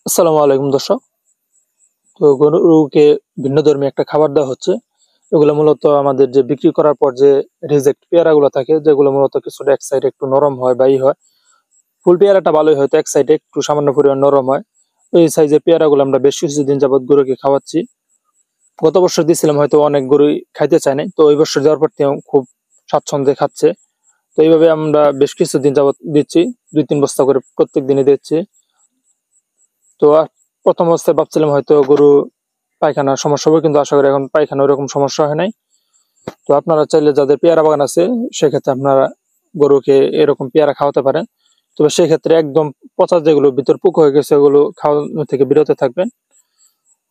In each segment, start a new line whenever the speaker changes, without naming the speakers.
আসসালামু আলাইকুম দর্শক। তো গরুকে ভিন্ন ধর্মী একটা খাবার দেওয়া হচ্ছে। এগুলো মূলত আমাদের যে বিক্রি করার পর যে রিজেক্ট পেয়ারাগুলো থাকে, যেগুলো মূলত কিছুটা এক সাইডে একটু নরম হয় বা হয়। ফুল পেয়ারাটা ভালোই, হয়তো এক সাইডে একটু সামান্য পরিমাণ নরম হয়। তো এই সাইজের পেয়ারাগুলো আমরা বেশ কিছুদিন যাবত গরুকে খাওয়াচ্ছি। গত বছর দিয়েছিলাম, হয়তো অনেক গরুই খাইতে চায় নাই, তো ওই বছর দেওয়ার পর থেকে খুব স্বাচ্ছন্দ্যে খাচ্ছে। তো এইভাবে আমরা বেশ কিছুদিন যাবত দিচ্ছি, 2-3 বস্তা করে প্রত্যেক দিনই দিচ্ছি। তো প্রথম অবস্থায় ভাবছিলাম হয়তো গরু পায়খানার সমস্যা হবে, কিন্তু আশা করি এখন পায়খানা ওরকম সমস্যা হয় নাই। তো আপনারা চাইলে যাদের পেয়ারা বাগান আছে, সেক্ষেত্রে আপনারা গরুকে এরকম পেয়ারা খাওয়াতে পারেন। তবে সেক্ষেত্রে একদম পচা যেগুলো ভিতর পোক হয়ে গেছে, ওগুলো খাওয়ানো থেকে বিরত থাকবেন।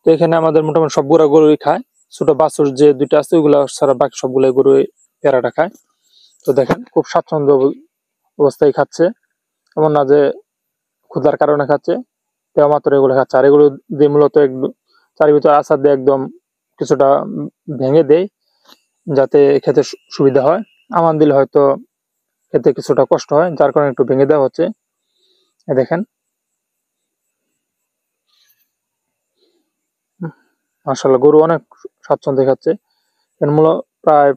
তো এখানে আমাদের মোটামুটি সবগুলা গরুই খায়। ছোট বাছুর যে দুইটা আছে, ওগুলা ছাড়া বাকি সবগুলাই গরু পেয়ারাটা খায়। তো দেখেন খুব স্বাচ্ছন্দ্য অবস্থায় খাচ্ছে, এমন না যে ক্ষুধার কারণে খাচ্ছে। দেওয়া মাত্র এগুলো খাচ্ছে। আর এগুলো দিয়ে মূলত চারি ভিতরে আচার দিয়ে একদম কিছুটা ভেঙে দেয়, যাতে খেতে সুবিধা হয়। আমান দিলে হয়তো খেতে কিছুটা কষ্ট হয়, যার কারণে একটু ভেঙে দেওয়া হচ্ছে। দেখেন মাশাআল্লাহ, গরু অনেক স্বাচ্ছন্দ্যে খাচ্ছে। এর মূলত প্রায়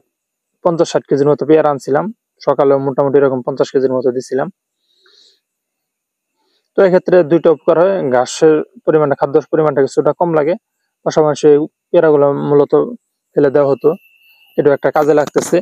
50-60 কেজির মতো পেয়ারা আনছিলাম। সকালে মোটামুটি এরকম 50 কেজির মতো দিছিলাম। তো এক্ষেত্রে দুইটা উপকার হয়, ঘাসের পরিমাণটা, খাদ্যের পরিমাণটা কিছুটা কম লাগে। পাশাপাশি পেয়ারাগুলো মূলত ফেলে দেওয়া হতো, এটা একটা কাজে লাগতেছে।